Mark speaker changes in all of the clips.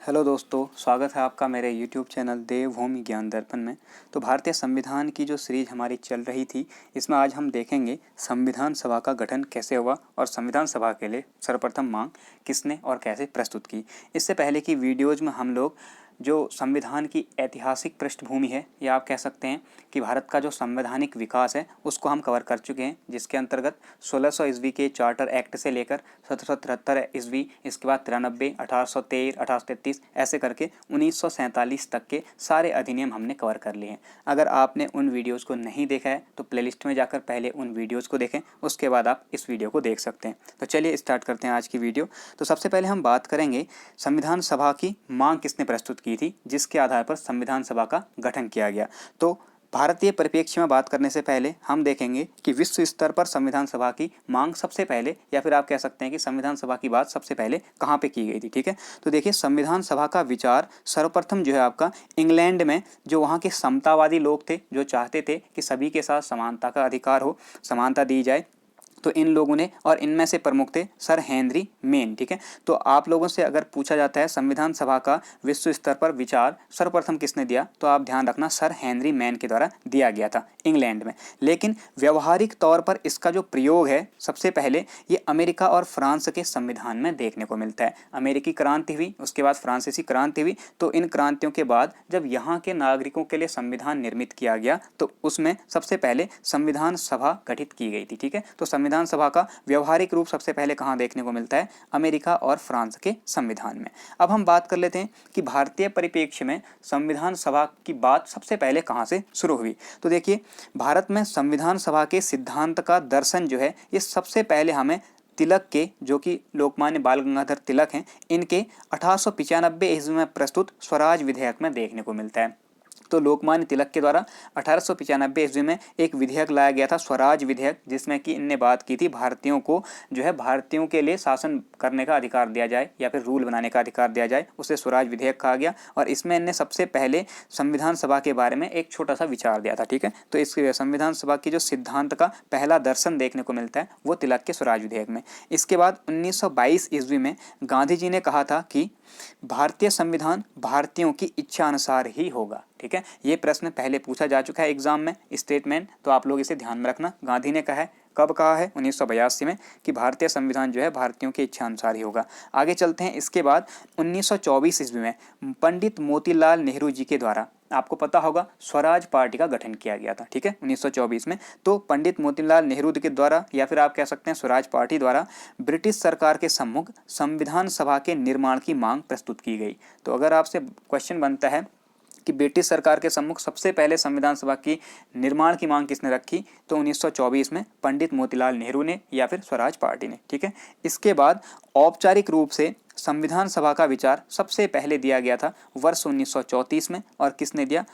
Speaker 1: Hello दोस्तों, स्वागत है आपका मेरे यूट्यूब चैनल देवभूमि ज्ञान दर्पण में। तो भारतीय संविधान की जो सीरीज हमारी चल रही थी, इसमें आज हम देखेंगे संविधान सभा का गठन कैसे हुआ और संविधान सभा के लिए सर्वप्रथम मांग किसने और कैसे प्रस्तुत की। इससे पहले की वीडियोज़ में हम लोग जो संविधान की ऐतिहासिक पृष्ठभूमि है या आप कह सकते हैं कि भारत का जो संवैधानिक विकास है उसको हम कवर कर चुके हैं, जिसके अंतर्गत 1600 ईस्वी के चार्टर एक्ट से लेकर 1773 ईस्वी, इसके बाद 93, 1813, 1833 ऐसे करके 1947 तक के सारे अधिनियम हमने कवर कर लिए हैं। अगर आपने उन वीडियोज़ को नहीं देखा है तो प्लेलिस्ट में जाकर पहले उन वीडियोज़ को देखें, उसके बाद आप इस वीडियो को देख सकते हैं। तो चलिए स्टार्ट करते हैं आज की वीडियो। तो सबसे पहले हम बात करेंगे संविधान सभा की मांग किसने प्रस्तुत की थी, जिसके आधार पर संविधान सभा का गठन किया गया। तो भारतीय परिप्रेक्ष्य में बात करने से पहले हम देखेंगे कि विश्व स्तर पर संविधान सभा की मांग सबसे पहले, या फिर आप कह सकते हैं कि संविधान सभा की बात सबसे पहले कहाँ पे की गई थी। ठीक है, तो देखिए संविधान सभा का विचार सर्वप्रथम जो है आपका इंग्लैंड में, जो वहाँ के समतावादी लोग थे, जो चाहते थे कि सभी के साथ समानता का अधिकार हो, समानता दी जाए, तो इन लोगों ने, और इनमें से प्रमुख थे सर हेनरी मेन। ठीक है, तो आप लोगों से अगर पूछा जाता है संविधान सभा का विश्व स्तर पर विचार सर्वप्रथम किसने दिया, तो आप ध्यान रखना सर हेनरी मेन के द्वारा दिया गया था इंग्लैंड में। लेकिन व्यवहारिक तौर पर इसका जो प्रयोग है सबसे पहले ये अमेरिका और फ्रांस के संविधान में देखने को मिलता है। अमेरिकी क्रांति हुई, उसके बाद फ्रांसीसी क्रांति हुई, तो इन क्रांतियों के बाद जब यहाँ के नागरिकों के लिए संविधान निर्मित किया गया तो उसमें सबसे पहले संविधान सभा गठित की गई थी। ठीक है, तो संविधान सभा का व्यवहारिक रूप सबसे पहले कहाँ देखने को मिलता है, अमेरिका और फ्रांस के संविधान में। अब हम बात कर लेते हैं कि भारतीय परिप्रेक्ष्य में संविधान सभा की बात सबसे पहले कहाँ से शुरू हुई। तो देखिए भारत में संविधान सभा के सिद्धांत का दर्शन जो है ये सबसे पहले हमें तिलक के, जो कि लोकमान्य बाल गंगाधर तिलक हैं, इनके 1895 ईस्वी में प्रस्तुत स्वराज विधेयक में देखने को मिलता है। तो लोकमान्य तिलक के द्वारा 1895 ईस्वी में एक विधेयक लाया गया था, स्वराज विधेयक, जिसमें कि इनने बात की थी भारतीयों को जो है भारतीयों के लिए शासन करने का अधिकार दिया जाए या फिर रूल बनाने का अधिकार दिया जाए, उसे स्वराज विधेयक कहा गया। और इसमें इनने सबसे पहले संविधान सभा के बारे में एक छोटा सा विचार दिया था। ठीक है, तो इस संविधान सभा की जो सिद्धांत का पहला दर्शन देखने को मिलता है वो तिलक के स्वराज विधेयक में। इसके बाद 1922 ईस्वी में गांधी जी ने कहा था कि भारतीय संविधान भारतीयों की इच्छा अनुसार ही होगा। ठीक है, ये प्रश्न पहले पूछा जा चुका है एग्जाम में, स्टेटमेंट, तो आप लोग इसे ध्यान में रखना। गांधी ने कहा है, कब कहा है, 1982 में, कि भारतीय संविधान जो है भारतीयों की इच्छा अनुसार ही होगा। आगे चलते हैं। इसके बाद 1924 ईस्वी में पंडित मोतीलाल नेहरू जी के द्वारा, आपको पता होगा, स्वराज पार्टी का गठन किया गया था। ठीक है, 1924 में। तो पंडित मोतीलाल नेहरू के द्वारा, या फिर आप कह सकते हैं स्वराज पार्टी द्वारा, ब्रिटिश सरकार के सम्मुख संविधान सभा के निर्माण की मांग प्रस्तुत की गई। तो अगर आपसे क्वेश्चन बनता है कि ब्रिटिश सरकार के सम्मुख सबसे पहले संविधान सभा की निर्माण की मांग किसने रखी, तो 1924 में पंडित मोतीलाल नेहरू ने या फिर स्वराज पार्टी ने। ठीक है, इसके बाद औपचारिक रूप से संविधान सभा का विचार सबसे पहले दिया गया था वर्ष 1934 में, और किसने दिया,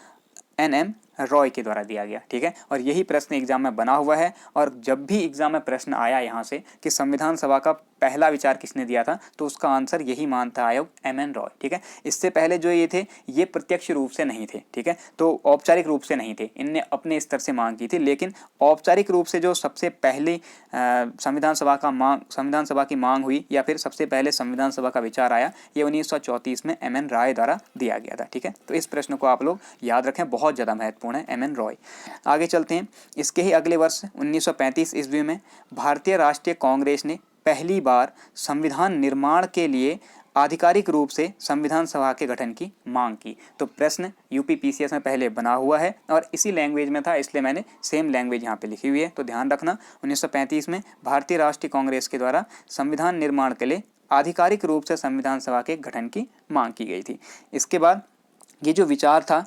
Speaker 1: NM रॉय के द्वारा दिया गया। ठीक है, और यही प्रश्न एग्जाम में बना हुआ है, और जब भी एग्जाम में प्रश्न आया यहाँ से कि संविधान सभा का पहला विचार किसने दिया था, तो उसका आंसर यही मानता आयोग MN रॉय। ठीक है, इससे पहले जो ये थे ये प्रत्यक्ष रूप से नहीं थे। ठीक है, तो औपचारिक रूप से नहीं थे, इनने अपने स्तर से मांग की थी, लेकिन औपचारिक रूप से जो सबसे पहले संविधान सभा की मांग हुई, या फिर सबसे पहले संविधान सभा का विचार आया, ये 1934 में MN रॉय द्वारा दिया गया था। ठीक है, तो इस प्रश्न को आप लोग याद रखें, बहुत ज़्यादा महत्वपूर्ण है, MN रॉय। आगे चलते हैं। इसके ही अगले वर्ष 1935 ईस्वी में भारतीय राष्ट्रीय कांग्रेस ने पहली बार संविधान निर्माण के लिए आधिकारिक रूप से संविधान सभा के गठन की मांग की। तो प्रश्न UPPCS में पहले बना हुआ है और इसी लैंग्वेज में था, इसलिए मैंने सेम लैंग्वेज यहाँ पे लिखी हुई है, तो ध्यान रखना। 1935 में भारतीय राष्ट्रीय कांग्रेस के द्वारा संविधान निर्माण के लिए आधिकारिक रूप से संविधान सभा के गठन की मांग की गई थी। इसके बाद ये जो विचार था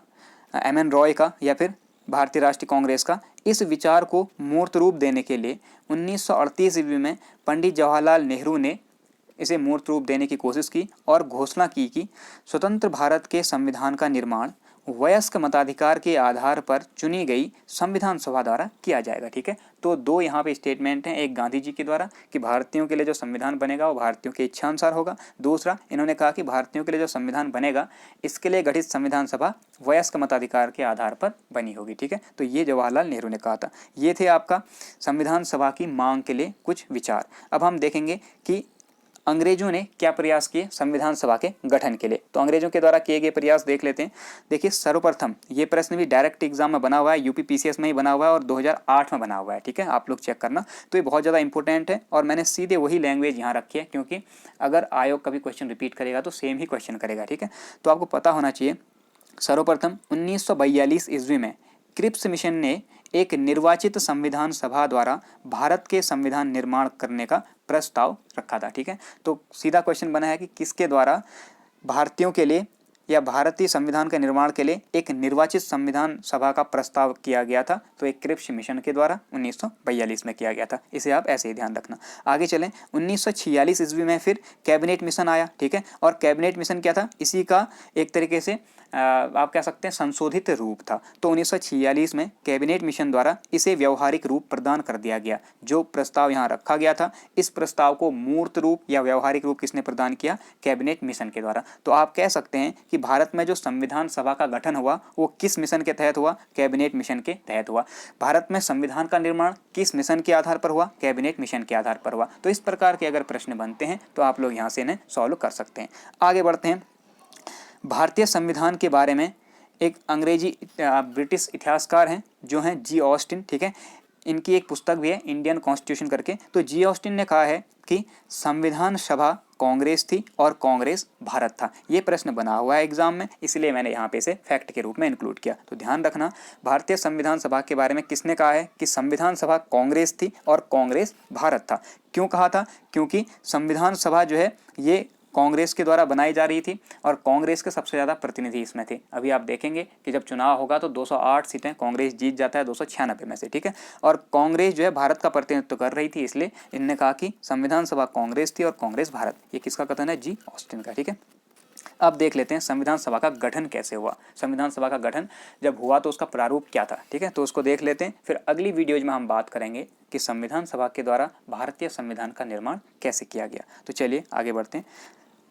Speaker 1: MN रॉय का या फिर भारतीय राष्ट्रीय कांग्रेस का, इस विचार को मूर्त रूप देने के लिए 1938 ईस्वी में पंडित जवाहरलाल नेहरू ने इसे मूर्त रूप देने की कोशिश की और घोषणा की कि स्वतंत्र भारत के संविधान का निर्माण वयस्क मताधिकार के आधार पर चुनी गई संविधान सभा द्वारा किया जाएगा। ठीक है, तो दो यहाँ पे स्टेटमेंट हैं, एक गांधी जी के द्वारा कि भारतीयों के लिए जो संविधान बनेगा वो भारतीयों के इच्छा अनुसार होगा, दूसरा इन्होंने कहा कि भारतीयों के लिए जो संविधान बनेगा इसके लिए गठित संविधान सभा वयस्क मताधिकार के आधार पर बनी होगी। ठीक है, तो ये जवाहरलाल नेहरू ने कहा था। ये थे आपका संविधान सभा की मांग के लिए कुछ विचार। अब हम देखेंगे कि अंग्रेजों ने क्या प्रयास किए संविधान सभा के गठन के लिए। तो अंग्रेजों के द्वारा किए गए प्रयास देख लेते हैं। देखिए सर्वप्रथम ये प्रश्न भी डायरेक्ट एग्जाम में बना हुआ है, यूपी पीसीएस में ही बना हुआ है और 2008 में बना हुआ है, ठीक है, आप लोग चेक करना। तो ये बहुत ज़्यादा इंपॉर्टेंट है और मैंने सीधे वही लैंग्वेज यहाँ रखी है, क्योंकि अगर आयोग कभी क्वेश्चन रिपीट करेगा तो सेम ही क्वेश्चन करेगा, ठीक है। तो आपको पता होना चाहिए सर्वप्रथम 1942 ईस्वी में क्रिप्स मिशन ने एक निर्वाचित संविधान सभा द्वारा भारत के संविधान निर्माण करने का प्रस्ताव रखा था, ठीक है। तो सीधा क्वेश्चन बना है कि किसके द्वारा भारतीयों के लिए या भारतीय संविधान के निर्माण के लिए एक निर्वाचित संविधान सभा का प्रस्ताव किया गया था। तो एक क्रिप्स मिशन के द्वारा 1942 में किया गया था, इसे आप ऐसे ही ध्यान रखना। आगे चलें, 1946 ईस्वी में फिर कैबिनेट मिशन आया, ठीक है। और कैबिनेट मिशन क्या था, इसी का एक तरीके से आप कह सकते हैं संशोधित रूप था। तो 1946 में कैबिनेट मिशन द्वारा इसे व्यवहारिक रूप प्रदान कर दिया गया। जो प्रस्ताव यहाँ रखा गया था, इस प्रस्ताव को मूर्त रूप या व्यवहारिक रूप किसने प्रदान किया, कैबिनेट मिशन के द्वारा। तो आप कह सकते हैं कि भारत में जो संविधान सभा का गठन हुआ वो किस मिशन के तहत हुआ, कैबिनेट मिशन के तहत हुआ। भारत में संविधान का निर्माण किस मिशन के आधार पर हुआ, कैबिनेट मिशन के आधार पर हुआ। तो इस प्रकार के अगर प्रश्न बनते हैं तो आप लोग यहाँ से इन्हें सॉल्व कर सकते हैं। आगे बढ़ते हैं। भारतीय संविधान के बारे में एक अंग्रेजी ब्रिटिश इतिहासकार हैं जो हैं जी ऑस्टिन, ठीक है। इनकी एक पुस्तक भी है इंडियन कॉन्स्टिट्यूशन करके। तो जी ऑस्टिन ने कहा है कि संविधान सभा कांग्रेस थी और कांग्रेस भारत था। ये प्रश्न बना हुआ है एग्जाम में, इसलिए मैंने यहाँ पे इसे फैक्ट के रूप में इंक्लूड किया। तो ध्यान रखना, भारतीय संविधान सभा के बारे में किसने कहा है कि संविधान सभा कांग्रेस थी और कांग्रेस भारत था। क्यों कहा था, क्योंकि संविधान सभा जो है ये कांग्रेस के द्वारा बनाई जा रही थी और कांग्रेस के सबसे ज़्यादा प्रतिनिधि इसमें थे। अभी आप देखेंगे कि जब चुनाव होगा तो 208 सीटें कांग्रेस जीत जाता है 296 में से, ठीक है। और कांग्रेस जो है भारत का प्रतिनिधित्व कर रही थी, इसलिए इन्होंने कहा कि संविधान सभा कांग्रेस थी और कांग्रेस भारत। ये किसका कथन है, जी ऑस्टिन का, ठीक है। अब देख लेते हैं संविधान सभा का गठन कैसे हुआ। संविधान सभा का गठन जब हुआ तो उसका प्रारूप क्या था, ठीक है। तो उसको देख लेते हैं, फिर अगली वीडियोज में हम बात करेंगे कि संविधान सभा के द्वारा भारतीय संविधान का निर्माण कैसे किया गया। तो चलिए आगे बढ़ते हैं।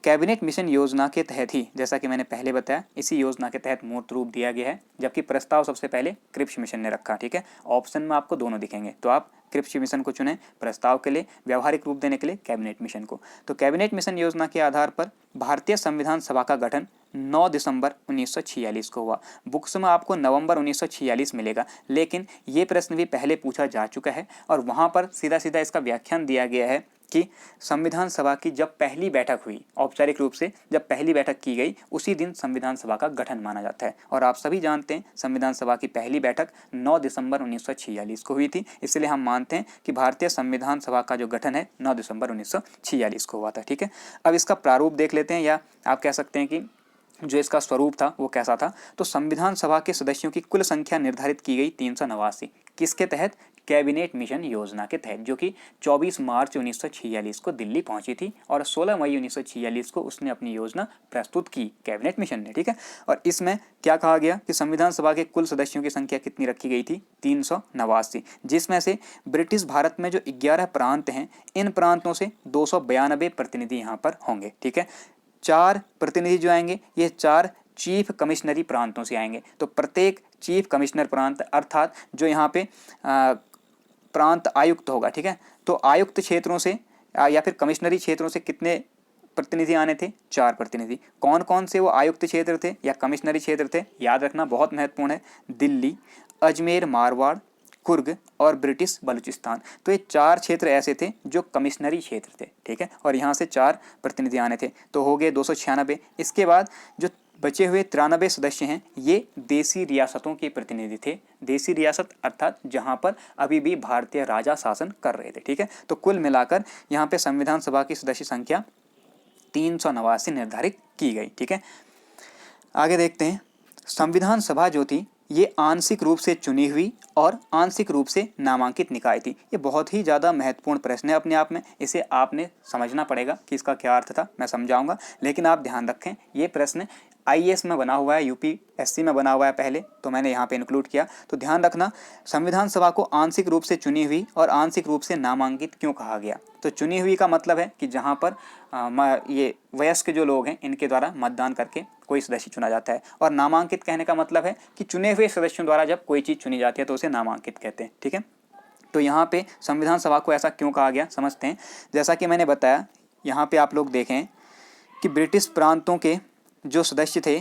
Speaker 1: कैबिनेट मिशन योजना के तहत ही, जैसा कि मैंने पहले बताया, इसी योजना के तहत मूर्त रूप दिया गया है, जबकि प्रस्ताव सबसे पहले क्रिप्स मिशन ने रखा, ठीक है। ऑप्शन में आपको दोनों दिखेंगे, तो आप क्रिप्स मिशन को चुनें प्रस्ताव के लिए, व्यवहारिक रूप देने के लिए कैबिनेट मिशन को। तो कैबिनेट मिशन योजना के आधार पर भारतीय संविधान सभा का गठन 9 दिसंबर 1946 को हुआ। बुक्स में आपको नवंबर 1946 मिलेगा, लेकिन ये प्रश्न भी पहले पूछा जा चुका है और वहाँ पर सीधा सीधा इसका व्याख्यान दिया गया है कि संविधान सभा की जब पहली बैठक हुई, औपचारिक रूप से जब पहली बैठक की गई, उसी दिन संविधान सभा का गठन माना जाता है। और आप सभी जानते हैं संविधान सभा की पहली बैठक 9 दिसंबर 1946 को हुई थी, इसलिए हम मानते हैं कि भारतीय संविधान सभा का जो गठन है 9 दिसंबर 1946 को हुआ था, ठीक है। अब इसका प्रारूप देख लेते हैं, या आप कह सकते हैं कि जो इसका स्वरूप था वो कैसा था। तो संविधान सभा के सदस्यों की कुल संख्या निर्धारित की गई 389। किसके तहत, कैबिनेट मिशन योजना के तहत, जो कि 24 मार्च 1946 को दिल्ली पहुंची थी और 16 मई 1946 को उसने अपनी योजना प्रस्तुत की कैबिनेट मिशन ने, ठीक है। और इसमें क्या कहा गया कि संविधान सभा के कुल सदस्यों की संख्या कितनी रखी गई थी, 389, जिसमें से ब्रिटिश भारत में जो 11 प्रांत हैं, इन प्रांतों से 292 प्रतिनिधि यहाँ पर होंगे, ठीक है। 4 प्रतिनिधि जो आएंगे ये 4 चीफ कमिश्नरी प्रांतों से आएंगे। तो प्रत्येक चीफ कमिश्नर प्रांत अर्थात जो यहाँ पे प्रांत आयुक्त होगा, ठीक है। तो आयुक्त क्षेत्रों से या फिर कमिश्नरी क्षेत्रों से कितने प्रतिनिधि आने थे, 4 प्रतिनिधि। कौन कौन से वो आयुक्त क्षेत्र थे या कमिश्नरी क्षेत्र थे, याद रखना बहुत महत्वपूर्ण है, दिल्ली, अजमेर, मारवाड़, कुर्ग और ब्रिटिश बलूचिस्तान। तो ये 4 क्षेत्र ऐसे थे जो कमिश्नरी क्षेत्र थे, ठीक है। और यहाँ से 4 प्रतिनिधि आने थे, तो हो गए 296। इसके बाद जो बचे हुए 93 सदस्य हैं ये देसी रियासतों के प्रतिनिधि थे। देसी रियासत अर्थात जहाँ पर अभी भी भारतीय राजा शासन कर रहे थे, ठीक है। तो कुल मिलाकर यहाँ पे संविधान सभा की सदस्य संख्या 389 निर्धारित की गई, ठीक है। आगे देखते हैं, संविधान सभा जो थी ये आंशिक रूप से चुनी हुई और आंशिक रूप से नामांकित निकाय थी। ये बहुत ही ज़्यादा महत्वपूर्ण प्रश्न है अपने आप में, इसे आपने समझना पड़ेगा कि इसका क्या अर्थ था, मैं समझाऊंगा। लेकिन आप ध्यान रखें ये प्रश्न आईएएस में बना हुआ है, यूपीएससी में बना हुआ है पहले, तो मैंने यहाँ पे इंक्लूड किया। तो ध्यान रखना, संविधान सभा को आंशिक रूप से चुनी हुई और आंशिक रूप से नामांकित क्यों कहा गया। तो चुनी हुई का मतलब है कि जहाँ पर ये वयस्क जो लोग हैं इनके द्वारा मतदान करके कोई सदस्य चुना जाता है, और नामांकित कहने का मतलब है कि चुने हुए सदस्यों द्वारा जब कोई चीज़ चुनी जाती है तो उसे नामांकित कहते हैं, ठीक है। तो यहाँ पे संविधान सभा को ऐसा क्यों कहा गया समझते हैं। जैसा कि मैंने बताया यहाँ पे आप लोग देखें कि ब्रिटिश प्रांतों के जो सदस्य थे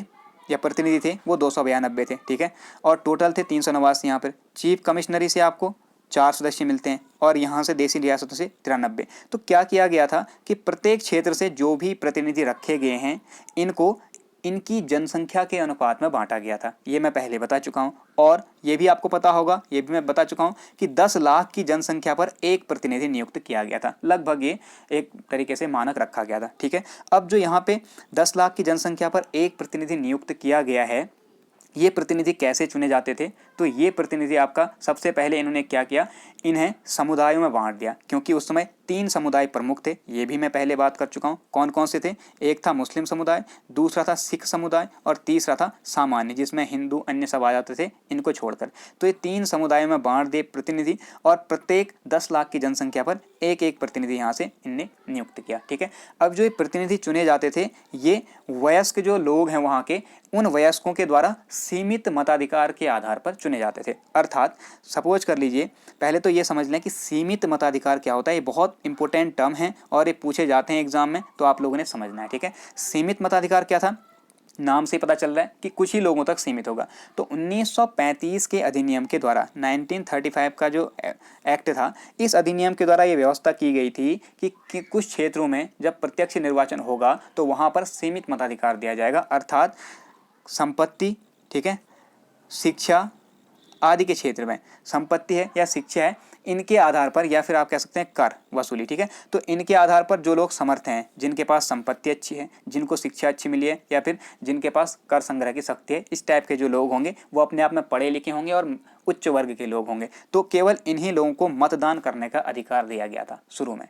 Speaker 1: या प्रतिनिधि थे वो 292 थे, ठीक है, और टोटल थे 389। यहाँ पर चीफ कमिश्नरी से आपको 4 सदस्य मिलते हैं और यहाँ से देसी रियासतों से 93। तो क्या किया गया था कि प्रत्येक क्षेत्र से जो भी प्रतिनिधि रखे गए हैं इनको इनकी जनसंख्या के अनुपात में बांटा गया था। ये मैं पहले बता चुका हूँ और ये भी आपको पता होगा, ये भी मैं बता चुका हूँ कि 10 लाख की जनसंख्या पर एक प्रतिनिधि नियुक्त किया गया था। लगभग ये एक तरीके से मानक रखा गया था, ठीक है। अब जो यहाँ पे 10 लाख की जनसंख्या पर एक प्रतिनिधि नियुक्त किया गया है, ये प्रतिनिधि कैसे चुने जाते थे? तो ये प्रतिनिधि आपका सबसे पहले इन्होंने क्या किया, इन्हें समुदायों में बांट दिया, क्योंकि उस समय 3 समुदाय प्रमुख थे। ये भी मैं पहले बात कर चुका हूँ। कौन कौन से थे? एक था मुस्लिम समुदाय, दूसरा था सिख समुदाय और तीसरा था सामान्य, जिसमें हिंदू अन्य सब आ जाते थे इनको छोड़कर। तो ये 3 समुदायों में बांट दिए प्रतिनिधि और प्रत्येक 10 लाख की जनसंख्या पर एक एक प्रतिनिधि यहाँ से इनने नियुक्त किया, ठीक है। अब जो ये प्रतिनिधि चुने जाते थे ये वयस्क जो लोग हैं वहाँ के, उन वयस्कों के द्वारा सीमित मताधिकार के आधार पर चुने जाते थे। अर्थात सपोज कर लीजिए, पहले तो ये समझ लें कि सीमित मताधिकार क्या होता है। ये बहुत इंपॉर्टेंट टर्म है और ये पूछे जाते हैं एग्जाम में, तो आप लोगों ने समझना है, ठीक है। सीमित मताधिकार क्या था? नाम से पता चल रहा है कि कुछ ही लोगों तक सीमित होगा। तो 1935 के अधिनियम के द्वारा 1935 का जो एक्ट था, इस अधिनियम के द्वारा ये व्यवस्था की गई थी कि कुछ क्षेत्रों में जब प्रत्यक्ष निर्वाचन होगा तो वहाँ पर सीमित मताधिकार दिया जाएगा। अर्थात संपत्ति, ठीक है, शिक्षा आदि के क्षेत्र में, संपत्ति है या शिक्षा है, इनके आधार पर, या फिर आप कह सकते हैं कर वसूली, ठीक है। तो इनके आधार पर जो लोग समर्थ हैं, जिनके पास संपत्ति अच्छी है, जिनको शिक्षा अच्छी मिली है, या फिर जिनके पास कर संग्रह की शक्ति है, इस टाइप के जो लोग होंगे वो अपने आप में पढ़े लिखे होंगे और उच्च वर्ग के लोग होंगे। तो केवल इन्हीं लोगों को मतदान करने का अधिकार दिया गया था शुरू में।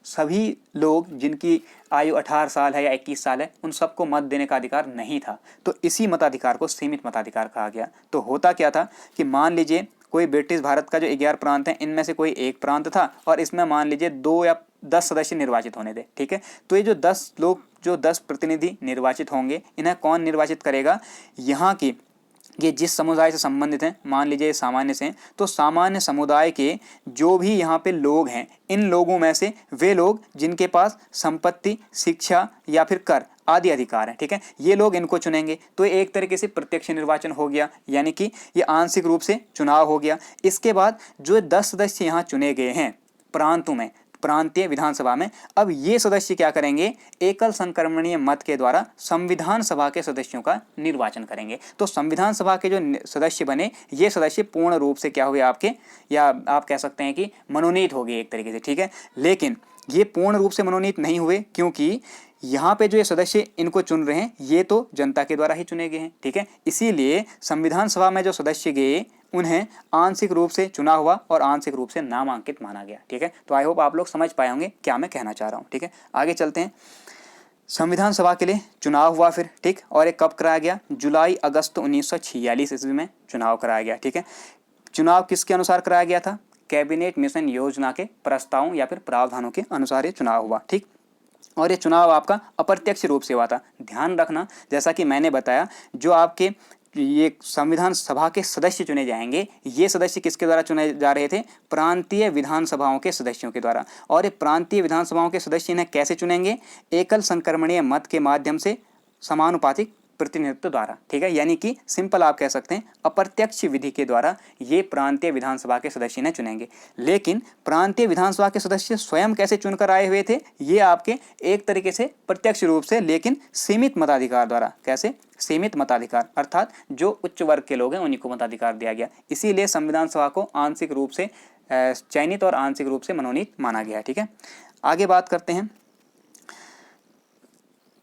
Speaker 1: सभी लोग जिनकी आयु 18 साल है या 21 साल है, उन सबको मत देने का अधिकार नहीं था। तो इसी मताधिकार को सीमित मताधिकार कहा गया। तो होता क्या था कि मान लीजिए कोई ब्रिटिश भारत का जो 11 प्रांत हैं, इनमें से कोई एक प्रांत था और इसमें मान लीजिए 2 या 10 सदस्य निर्वाचित होने थे, ठीक है। तो ये जो 10 लोग, जो 10 प्रतिनिधि निर्वाचित होंगे, इन्हें कौन निर्वाचित करेगा? यहाँ की ये जिस समुदाय से संबंधित हैं, मान लीजिए सामान्य से हैं, तो सामान्य समुदाय के जो भी यहाँ पे लोग हैं, इन लोगों में से वे लोग जिनके पास संपत्ति, शिक्षा या फिर कर आदि अधिकार हैं, ठीक है, ये लोग इनको चुनेंगे। तो एक तरीके से प्रत्यक्ष निर्वाचन हो गया, यानी कि ये आंशिक रूप से चुनाव हो गया। इसके बाद जो 10 सदस्य यहाँ चुने गए हैं प्रांतों में, प्रांतीय विधानसभा में, अब ये सदस्य क्या करेंगे? एकल संक्रमणीय मत के द्वारा संविधान सभा के सदस्यों का निर्वाचन करेंगे। तो संविधान सभा के जो सदस्य बने, ये सदस्य पूर्ण रूप से क्या हुए आपके, या आप कह सकते हैं कि मनोनीत हो गए एक तरीके से, ठीक है। लेकिन ये पूर्ण रूप से मनोनीत नहीं हुए, क्योंकि यहाँ पे जो ये सदस्य इनको चुन रहे हैं ये तो जनता के द्वारा ही चुने गए हैं, ठीक है। इसीलिए संविधान सभा में जो सदस्य गए उन्हें आंशिक रूप से चुना हुआ और आंशिक रूप से नामांकित माना गया, ठीक है। तो आई होप आप लोग समझ पाए होंगे क्या मैं कहना चाह रहा हूँ, ठीक है। आगे चलते हैं। संविधान सभा के लिए चुनाव हुआ फिर, ठीक, और ये कब कराया गया? जुलाई अगस्त 1946 ईस्वी में चुनाव कराया गया, ठीक है। चुनाव किसके अनुसार कराया गया था? कैबिनेट मिशन योजना के प्रस्तावों या फिर प्रावधानों के अनुसार ये चुनाव हुआ, ठीक। और ये चुनाव आपका अप्रत्यक्ष रूप से हुआ था। ध्यान रखना, जैसा कि मैंने बताया, जो आपके ये संविधान सभा के सदस्य चुने जाएंगे, ये सदस्य किसके द्वारा चुने जा रहे थे? प्रांतीय विधानसभाओं के सदस्यों के द्वारा। और ये प्रांतीय विधानसभाओं के सदस्य इन्हें कैसे चुनेंगे? एकल संक्रमणीय मत के माध्यम से समानुपातिक प्रतिनिधित्व द्वारा, ठीक है। यानी कि सिंपल आप कह सकते हैं अप्रत्यक्ष विधि के द्वारा ये प्रांतीय विधानसभा के सदस्य ने चुनेंगे। लेकिन प्रांतीय विधानसभा के सदस्य स्वयं कैसे चुनकर आए हुए थे? ये आपके एक तरीके से प्रत्यक्ष रूप से, लेकिन सीमित मताधिकार द्वारा। कैसे? सीमित मताधिकार, अर्थात जो उच्च वर्ग के लोग हैं उन्हीं को मताधिकार दिया गया। इसीलिए संविधान सभा को आंशिक रूप से चयनित और आंशिक रूप से मनोनीत माना गया, ठीक है। आगे बात करते हैं।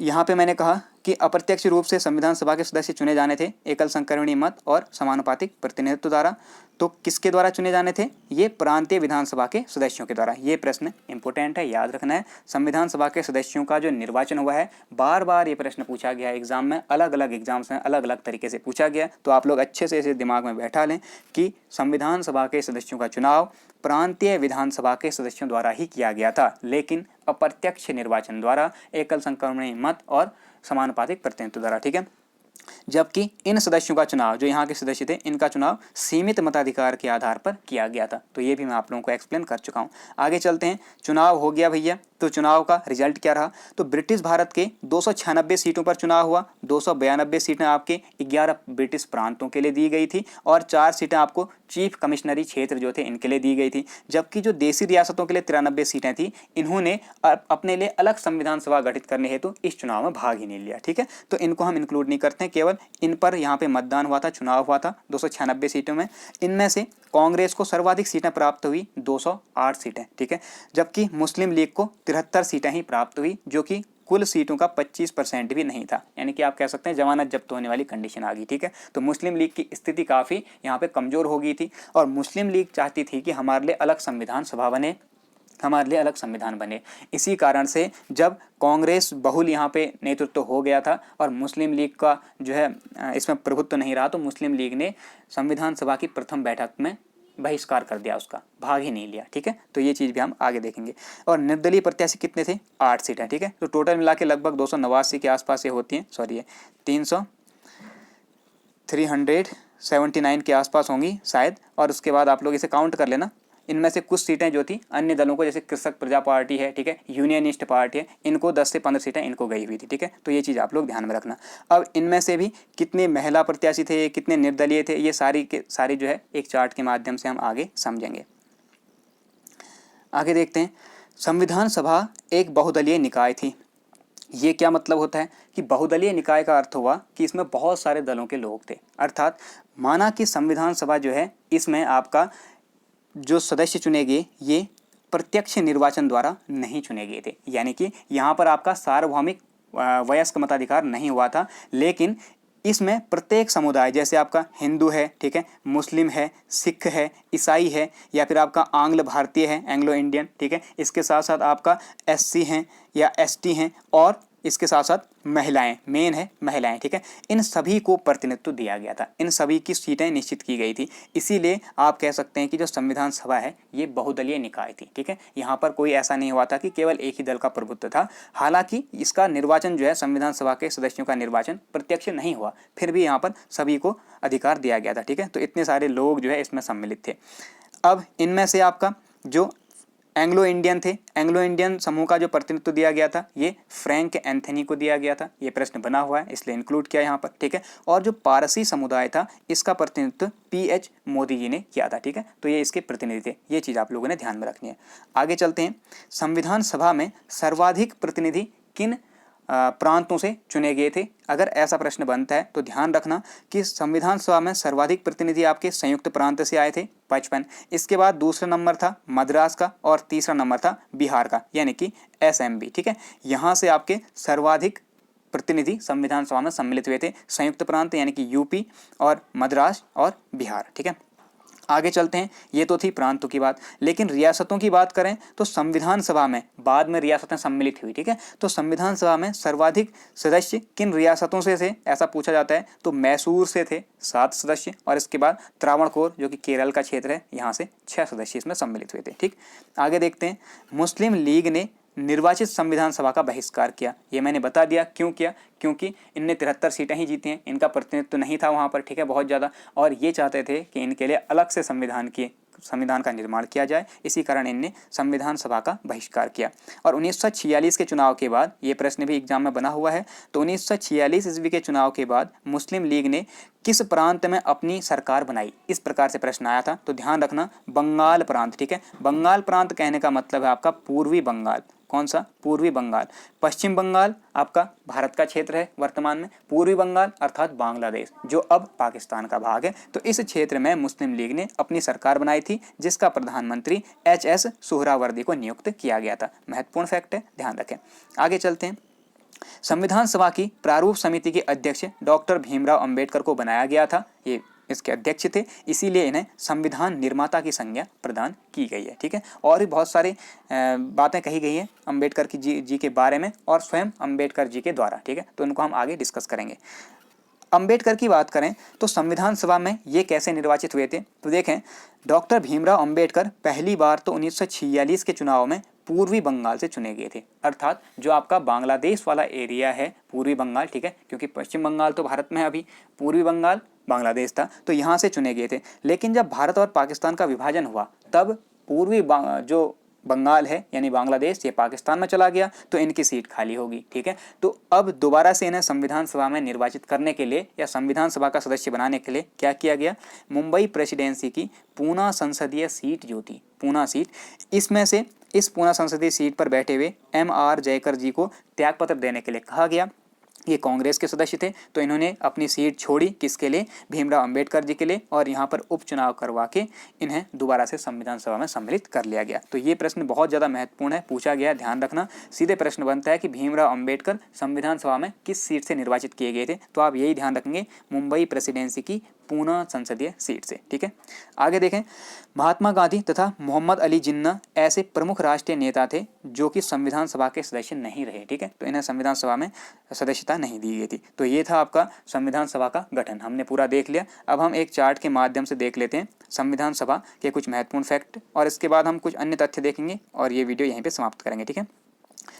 Speaker 1: यहाँ पे मैंने कहा कि अप्रत्यक्ष रूप से संविधान सभा के सदस्य चुने जाने थे एकल संक्रमणीय मत और समानुपातिक प्रतिनिधित्व द्वारा। तो किसके द्वारा चुने जाने थे? ये प्रांतीय विधानसभा के सदस्यों के द्वारा। ये प्रश्न इंपॉर्टेंट है, याद रखना है। संविधान सभा के सदस्यों का जो निर्वाचन हुआ है, बार बार ये प्रश्न पूछा गया है एग्जाम में, अलग अलग एग्जाम्स में अलग अलग तरीके से पूछा गया। तो आप लोग अच्छे से इसे दिमाग में बैठा लें कि संविधान सभा के सदस्यों का चुनाव प्रांतीय विधानसभा के सदस्यों द्वारा ही किया गया था, लेकिन अप्रत्यक्ष निर्वाचन द्वारा, एकल संक्रमणीय मत और समानुपातिक प्रतिनिधित्व द्वारा, ठीक है। जबकि इन सदस्यों का चुनाव, जो यहाँ के सदस्य थे, इनका चुनाव सीमित मताधिकार के आधार पर किया गया था। तो ये भी मैं आप लोगों को एक्सप्लेन कर चुका हूँ। आगे चलते हैं। चुनाव हो गया भैया, तो चुनाव का रिजल्ट क्या रहा? तो ब्रिटिश भारत के 296 सीटों पर चुनाव हुआ। 292 सीटें आपके 11 ब्रिटिश प्रांतों के लिए दी गई थी और 4 सीटें आपको चीफ कमिश्नरी क्षेत्र जो थे इनके लिए दी गई थी। जबकि जो देसी रियासतों के लिए 93 सीटें थी, इन्होंने अपने लिए अलग संविधान सभा गठित करने हेतु इस चुनाव में भाग ही नहीं लिया। ठीक है, तो इनको हम इंक्लूड नहीं करते हैं, केवल इन पर यहाँ पे मतदान हुआ था, चुनाव हुआ था 296 सीटों में। इनमें से कांग्रेस को सर्वाधिक सीटें प्राप्त हुई 208 सीटें। ठीक है, जबकि मुस्लिम लीग को 73 सीटें ही प्राप्त हुई, जो कि कुल सीटों का 25% भी नहीं था। यानी कि आप कह सकते हैं जमानत जब्त होने वाली कंडीशन आ गई। ठीक है, तो मुस्लिम लीग की स्थिति काफ़ी यहाँ पे कमज़ोर हो गई थी और मुस्लिम लीग चाहती थी कि हमारे लिए अलग संविधान सभा बने, हमारे लिए अलग संविधान बने। इसी कारण से जब कांग्रेस बहुल यहाँ पे नेतृत्व हो गया था और मुस्लिम लीग का जो है इसमें प्रभुत्व नहीं रहा, तो मुस्लिम लीग ने संविधान सभा की प्रथम बैठक में बहिष्कार कर दिया, उसका भाग ही नहीं लिया। ठीक है, तो ये चीज़ भी हम आगे देखेंगे। और निर्दलीय प्रत्याशी कितने थे? 8 सीटें। ठीक है, तो टोटल मिला के लगभग 289 के आसपास ये होती हैं, सॉरी ये 379 के आसपास होंगी शायद। और उसके बाद आप लोग इसे काउंट कर लेना। इनमें से कुछ सीटें जो थी अन्य दलों को, जैसे कृषक प्रजा पार्टी है, ठीक है, यूनियनिस्ट पार्टी है, इनको 10 से 15 सीटें इनको गई हुई थी। ठीक है, तो ये चीज़ आप लोग ध्यान में रखना। अब इनमें से भी कितने महिला प्रत्याशी थे, कितने निर्दलीय थे, ये सारी के सारी जो है एक चार्ट के माध्यम से हम आगे समझेंगे। आगे देखते हैं। संविधान सभा एक बहुदलीय निकाय थी। ये क्या मतलब होता है कि बहुदलीय निकाय का अर्थ हुआ कि इसमें बहुत सारे दलों के लोग थे। अर्थात माना कि संविधान सभा जो है, इसमें आपका जो सदस्य चुने गए ये प्रत्यक्ष निर्वाचन द्वारा नहीं चुने गए थे। यानी कि यहाँ पर आपका सार्वभौमिक वयस्क मताधिकार नहीं हुआ था, लेकिन इसमें प्रत्येक समुदाय, जैसे आपका हिंदू है, ठीक है, मुस्लिम है, सिख है, ईसाई है, या फिर आपका आंग्ल भारतीय है, एंग्लो इंडियन, ठीक है, इसके साथ साथ आपका एससी हैं या एसटी हैं, और इसके साथ साथ महिलाएं, मेन है महिलाएं। ठीक है, इन सभी को प्रतिनिधित्व दिया गया था, इन सभी की सीटें निश्चित की गई थी। इसीलिए आप कह सकते हैं कि जो संविधान सभा है ये बहुदलीय निकाय थी। ठीक है, यहाँ पर कोई ऐसा नहीं हुआ था कि केवल एक ही दल का प्रभुत्व था। हालांकि इसका निर्वाचन जो है, संविधान सभा के सदस्यों का निर्वाचन प्रत्यक्ष नहीं हुआ, फिर भी यहाँ पर सभी को अधिकार दिया गया था। ठीक है, तो इतने सारे लोग जो है इसमें सम्मिलित थे। अब इनमें से आपका जो एंग्लो इंडियन थे, एंग्लो इंडियन समूह का जो प्रतिनिधित्व दिया गया था ये फ्रैंक एंथनी को दिया गया था। ये प्रश्न बना हुआ है इसलिए इंक्लूड किया यहाँ पर। ठीक है, और जो पारसी समुदाय था इसका प्रतिनिधित्व पीएच मोदी जी ने किया था। ठीक है, तो ये इसके प्रतिनिधि थे। ये चीज़ आप लोगों ने ध्यान में रखनी है। आगे चलते हैं। संविधान सभा में सर्वाधिक प्रतिनिधि किन प्रांतों से चुने गए थे? अगर ऐसा प्रश्न बनता है तो ध्यान रखना कि संविधान सभा में सर्वाधिक प्रतिनिधि आपके संयुक्त प्रांत से आए थे 55। इसके बाद दूसरा नंबर था मद्रास का और तीसरा नंबर था बिहार का, यानी कि एसएमबी। ठीक है, यहाँ से आपके सर्वाधिक प्रतिनिधि संविधान सभा में सम्मिलित हुए थे, संयुक्त प्रांत यानी कि यूपी और मद्रास और बिहार। ठीक है, आगे चलते हैं। ये तो थी प्रांतों की बात, लेकिन रियासतों की बात करें तो संविधान सभा में बाद में रियासतें सम्मिलित हुई। ठीक है, तो संविधान सभा में सर्वाधिक सदस्य किन रियासतों से थे ऐसा पूछा जाता है, तो मैसूर से थे 7 सदस्य, और इसके बाद त्रावणकोर जो कि केरल का क्षेत्र है, यहाँ से 6 सदस्य इसमें सम्मिलित हुए थे। ठीक, आगे देखते हैं। मुस्लिम लीग ने निर्वाचित संविधान सभा का बहिष्कार किया। ये मैंने बता दिया क्यों किया, क्योंकि इनने 73 सीटें ही जीती हैं, इनका प्रतिनिधित्व नहीं था वहाँ पर। ठीक है, बहुत ज़्यादा, और ये चाहते थे कि इनके लिए अलग से संविधान का निर्माण किया जाए। इसी कारण इनने संविधान सभा का बहिष्कार किया। और 1946 के चुनाव के बाद, ये प्रश्न भी एग्जाम में बना हुआ है, तो 1946 ईस्वी के चुनाव के बाद मुस्लिम लीग ने किस प्रांत में अपनी सरकार बनाई? इस प्रकार से प्रश्न आया था, तो ध्यान रखना बंगाल प्रांत। ठीक है, बंगाल प्रांत कहने का मतलब है आपका पूर्वी बंगाल। कौन सा? पूर्वी बंगाल। पश्चिम बंगाल आपका भारत का क्षेत्र है वर्तमान में, पूर्वी बंगाल अर्थात बांग्लादेश जो अब पाकिस्तान का भाग है। तो इस क्षेत्र में मुस्लिम लीग ने अपनी सरकार बनाई थी, जिसका प्रधानमंत्री एच.एस. सुहरावर्दी को नियुक्त किया गया था। महत्वपूर्ण फैक्ट है, ध्यान रखें। आगे चलते हैं। संविधान सभा की प्रारूप समिति के अध्यक्ष डॉक्टर भीमराव अंबेडकर को बनाया गया था। ये इसके अध्यक्ष थे, इसीलिए इन्हें संविधान निर्माता की संज्ञा प्रदान की गई है। ठीक है, और भी बहुत सारी बातें कही गई हैं अंबेडकर की जी के बारे में और स्वयं अंबेडकर जी के द्वारा। ठीक है, तो इनको हम आगे डिस्कस करेंगे। अंबेडकर की बात करें तो संविधान सभा में ये कैसे निर्वाचित हुए थे, तो देखें डॉक्टर भीमराव अंबेडकर पहली बार तो 1946 के चुनाव में पूर्वी बंगाल से चुने गए थे। अर्थात जो आपका बांग्लादेश वाला एरिया है पूर्वी बंगाल, ठीक है, क्योंकि पश्चिम बंगाल तो भारत में है अभी, पूर्वी बंगाल बांग्लादेश था, तो यहाँ से चुने गए थे। लेकिन जब भारत और पाकिस्तान का विभाजन हुआ तब पूर्वी जो बंगाल है यानी बांग्लादेश, ये पाकिस्तान में चला गया, तो इनकी सीट खाली होगी, ठीक है। तो अब दोबारा से इन्हें संविधान सभा में निर्वाचित करने के लिए या संविधान सभा का सदस्य बनाने के लिए क्या किया गया, मुंबई प्रेसिडेंसी की पूना संसदीय सीट जो थी, पूना सीट, इसमें से इस पूना संसदीय सीट पर बैठे हुए M.R. जयकर जी को त्यागपत्र देने के लिए कहा गया। ये कांग्रेस के सदस्य थे, तो इन्होंने अपनी सीट छोड़ी किसके लिए, भीमराव अंबेडकर जी के लिए, और यहाँ पर उपचुनाव करवा के इन्हें दोबारा से संविधान सभा में सम्मिलित कर लिया गया। तो ये प्रश्न बहुत ज़्यादा महत्वपूर्ण है, पूछा गया, ध्यान रखना। सीधे प्रश्न बनता है कि भीमराव अंबेडकर संविधान सभा में किस सीट से निर्वाचित किए गए थे, तो आप यही ध्यान रखेंगे, मुंबई प्रेसिडेंसी की पूना संसदीय सीट से, ठीक है। आगे देखें, महात्मा गांधी तथा मोहम्मद अली जिन्ना ऐसे प्रमुख राष्ट्रीय नेता थे जो कि संविधान सभा के सदस्य नहीं रहे, ठीक है, तो इन्हें संविधान सभा में सदस्यता नहीं दी गई थी। तो ये था आपका संविधान सभा का गठन, हमने पूरा देख लिया। अब हम एक चार्ट के माध्यम से देख लेते हैं संविधान सभा के कुछ महत्वपूर्ण फैक्ट, और इसके बाद हम कुछ अन्य तथ्य देखेंगे और ये वीडियो यहीं पे समाप्त करेंगे, ठीक है।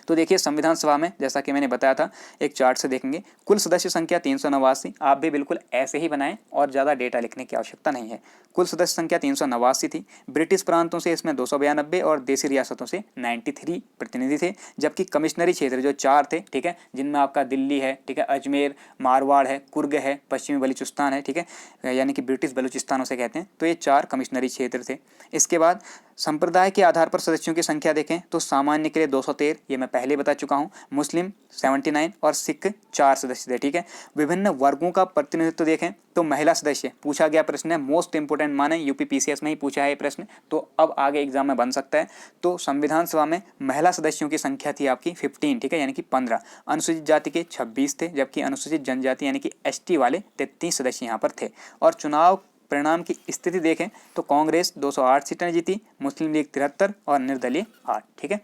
Speaker 1: तो देखिए, संविधान सभा में जैसा कि मैंने बताया था, एक चार्ट से देखेंगे, कुल सदस्य संख्या 389। आप भी बिल्कुल ऐसे ही बनाएं और ज़्यादा डेटा लिखने की आवश्यकता नहीं है। कुल सदस्य संख्या 389 थी। ब्रिटिश प्रांतों से इसमें 292 और देसी रियासतों से 93 प्रतिनिधि थे, जबकि कमिश्नरी क्षेत्र जो 4 थे, ठीक है, जिनमें आपका दिल्ली है, ठीक है, अजमेर, मारवाड़ है, कुर्ग है, पश्चिमी बलूचिस्तान है, ठीक है, यानी कि ब्रिटिश बलूचिस्तान उसे कहते हैं। तो ये 4 कमिश्नरी क्षेत्र थे। इसके बाद संप्रदाय के आधार पर सदस्यों की संख्या देखें तो सामान्य के लिए 213, ये मैं पहले बता चुका हूँ, मुस्लिम 79 और सिख 4 सदस्य थे, ठीक है। विभिन्न वर्गों का प्रतिनिधित्व देखें तो महिला सदस्य पूछा गया प्रश्न है, मोस्ट इंपोर्टेंट माने यूपी PCS में ही पूछा है ये प्रश्न, तो अब आगे एग्जाम में बन सकता है। तो संविधान सभा में महिला सदस्यों की संख्या थी आपकी 15, ठीक है, यानी कि 15। अनुसूचित जाति के 26 थे, जबकि अनुसूचित जनजाति यानी कि ST वाले 33 सदस्य यहाँ पर थे। और चुनाव परिणाम की स्थिति देखें तो कांग्रेस 208 सीटें जीती, मुस्लिम लीग 73 और निर्दलीय 8, ठीक है।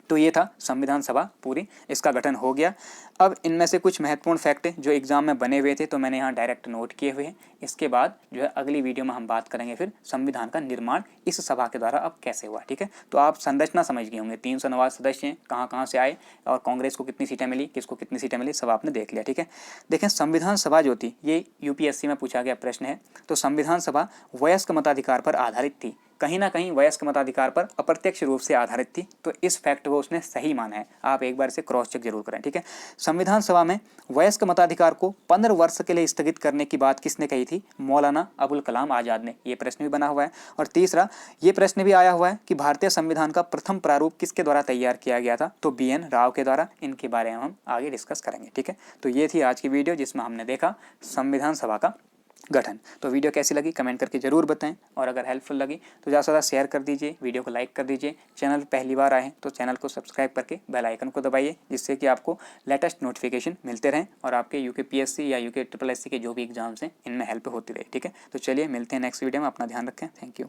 Speaker 1: तो ये था संविधान सभा पूरी, इसका गठन हो गया। अब इनमें से कुछ महत्वपूर्ण फैक्ट जो एग्जाम में बने हुए थे तो मैंने यहाँ डायरेक्ट नोट किए हुए हैं। इसके बाद जो है अगली वीडियो में हम बात करेंगे फिर संविधान का निर्माण इस सभा के द्वारा अब कैसे हुआ, ठीक है। तो आप संरचना समझ गए होंगे, 389 सदस्य हैं, कहाँ कहाँ से आए और कांग्रेस को कितनी सीटें मिली, किसको कितनी सीटें मिली, सब आपने देख लिया, ठीक है। देखें, संविधान सभा जो थी ये UPSC में पूछा गया प्रश्न है। तो संविधान सभा वयस्क मताधिकार पर आधारित थी, कहीं ना कहीं वयस्क मताधिकार पर अप्रत्यक्ष रूप से आधारित थी, तो इस फैक्ट को उसने सही माना है। आप एक बार से क्रॉस चेक जरूर करें, ठीक है। संविधान सभा में वयस्क मताधिकार को 15 वर्ष के लिए स्थगित करने की बात किसने कही थी, मौलाना अबुल कलाम आज़ाद ने। ये प्रश्न भी बना हुआ है। और तीसरा ये प्रश्न भी आया हुआ है कि भारतीय संविधान का प्रथम प्रारूप किसके द्वारा तैयार किया गया था, तो BN राव के द्वारा। इनके बारे में हम आगे डिस्कस करेंगे, ठीक है। तो ये थी आज की वीडियो जिसमें हमने देखा संविधान सभा का गठन। तो वीडियो कैसी लगी कमेंट करके ज़रूर बताएं, और अगर हेल्पफुल लगी तो ज़्यादा से ज़्यादा शेयर कर दीजिए, वीडियो को लाइक कर दीजिए। चैनल पहली बार आए हैं तो चैनल को सब्सक्राइब करके बेल आइकन को दबाइए, जिससे कि आपको लेटेस्ट नोटिफिकेशन मिलते रहें और आपके UPSC या UKSSC के जो भी एग्जाम्स हैं इनमें हेल्प होती रहे, ठीक है। तो चलिए मिलते हैं नेक्स्ट वीडियो में, अपना ध्यान रखें, थैंक यू।